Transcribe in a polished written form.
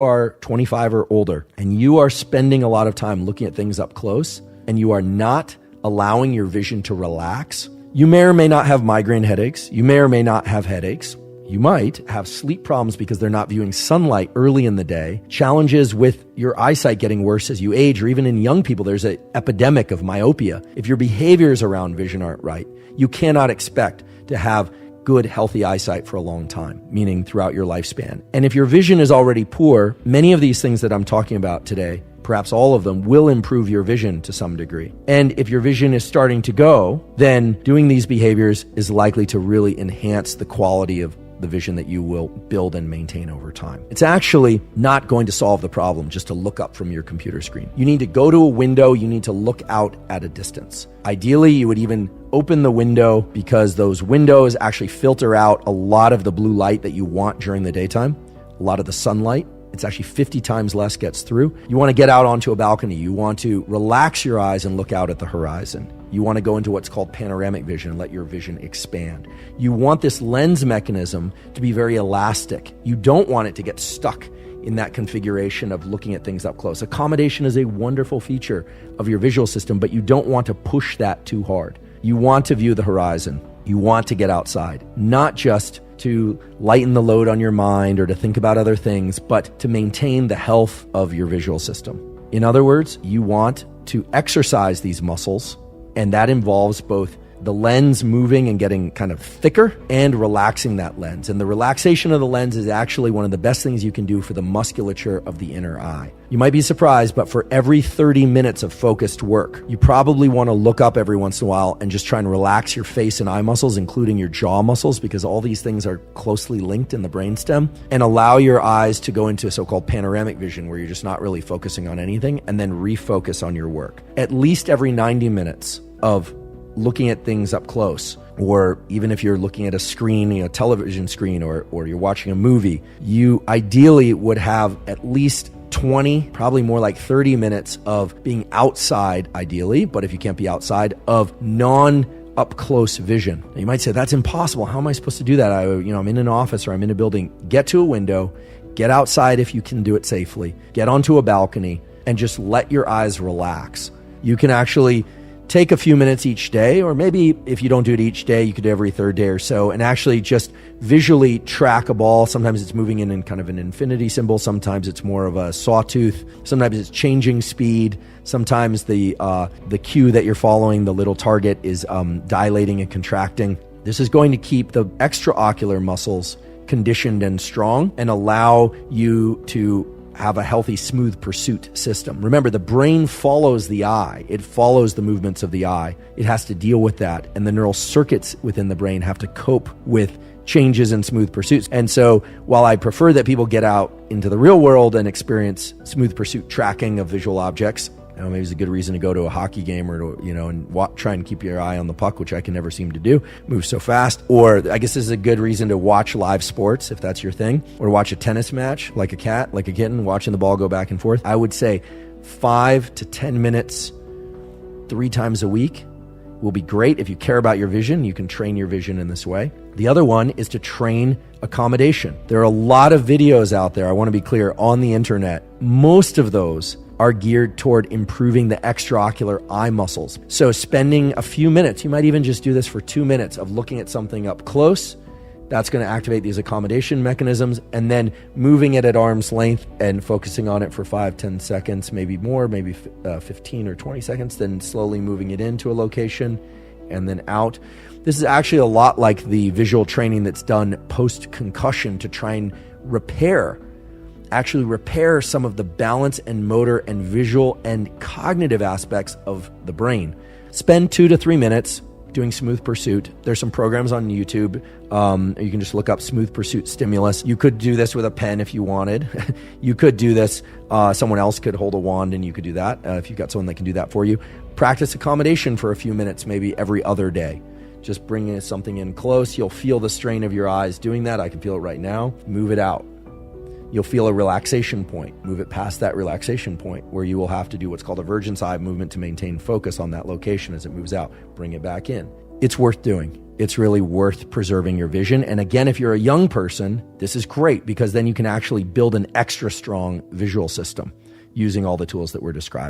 are 25 or older and you are spending a lot of time looking at things up close and you are not allowing your vision to relax, you may or may not have migraine headaches. You may or may not have headaches. You might have sleep problems because they're not viewing sunlight early in the day. Challenges with your eyesight getting worse as you age, or even in young people, there's an epidemic of myopia. If your behaviors around vision aren't right, you cannot expect to have good, healthy eyesight for a long time, meaning throughout your lifespan. And if your vision is already poor, many of these things that I'm talking about today, perhaps all of them, will improve your vision to some degree. And if your vision is starting to go, then doing these behaviors is likely to really enhance the quality of the vision that you will build and maintain over time. It's actually not going to solve the problem just to look up from your computer screen. You need to go to a window, you need to look out at a distance. Ideally, you would even open the window because those windows actually filter out a lot of the blue light that you want during the daytime, a lot of the sunlight. It's actually 50 times less gets through. You want to get out onto a balcony. You want to relax your eyes and look out at the horizon. You want to go into what's called panoramic vision and let your vision expand. You want this lens mechanism to be very elastic. You don't want it to get stuck in that configuration of looking at things up close. Accommodation is a wonderful feature of your visual system, but you don't want to push that too hard. You want to view the horizon. You want to get outside, not just to lighten the load on your mind or to think about other things, but to maintain the health of your visual system. In other words, you want to exercise these muscles, and that involves both the lens moving and getting kind of thicker and relaxing that lens. And the relaxation of the lens is actually one of the best things you can do for the musculature of the inner eye. You might be surprised, but for every 30 minutes of focused work, you probably want to look up every once in a while and just try and relax your face and eye muscles, including your jaw muscles, because all these things are closely linked in the brainstem, and allow your eyes to go into a so-called panoramic vision where you're just not really focusing on anything, and then refocus on your work. At least every 90 minutes of looking at things up close, or even if you're looking at a screen, a television screen, or you're watching a movie, you ideally would have at least 20, probably more like 30 minutes of being outside, ideally, but if you can't be outside, of up close vision. Now, you might say, that's impossible. How am I supposed to do that? I'm in an office or I'm in a building. Get to a window, get outside if you can do it safely, get onto a balcony, and just let your eyes relax. You can actually take a few minutes each day, or maybe if you don't do it each day, you could do every third day or so, and actually just visually track a ball. Sometimes it's moving in kind of an infinity symbol. Sometimes it's more of a sawtooth. Sometimes it's changing speed. Sometimes the cue that you're following, the little target, is dilating and contracting. This is going to keep the extraocular muscles conditioned and strong and allow you to have a healthy, smooth pursuit system. Remember, the brain follows the eye. It follows the movements of the eye. It has to deal with that. And the neural circuits within the brain have to cope with changes in smooth pursuits. And so while I prefer that people get out into the real world and experience smooth pursuit tracking of visual objects, maybe it's a good reason to go to a hockey game or and try and keep your eye on the puck, which I can never seem to do, move so fast. Or I guess this is a good reason to watch live sports, if that's your thing, or watch a tennis match like a cat, like a kitten, watching the ball go back and forth. I would say 5 to 10 minutes 3 times a week will be great. If you care about your vision, you can train your vision in this way. The other one is to train accommodation. There are a lot of videos out there, I want to be clear, on the internet. Most of those are geared toward improving the extraocular eye muscles. So spending a few minutes, you might even just do this for 2 minutes, of looking at something up close, that's going to activate these accommodation mechanisms, and then moving it at arm's length and focusing on it for 5-10 seconds, maybe more, maybe 15 or 20 seconds, then slowly moving it into a location and then out. This is actually a lot like the visual training that's done post-concussion to try and repair some of the balance and motor and visual and cognitive aspects of the brain. Spend 2 to 3 minutes doing smooth pursuit. There's some programs on YouTube. You can just look up smooth pursuit stimulus. You could do this with a pen if you wanted. You could do this. Someone else could hold a wand and you could do that if you've got someone that can do that for you. Practice accommodation for a few minutes, maybe every other day. Just bringing something in close. You'll feel the strain of your eyes doing that. I can feel it right now. Move it out. You'll feel a relaxation point. Move it past that relaxation point where you will have to do what's called a virgin's eye movement to maintain focus on that location as it moves out. Bring it back in. It's worth doing. it's really worth preserving your vision. And again, if you're a young person, this is great because then you can actually build an extra strong visual system using all the tools that we're describing.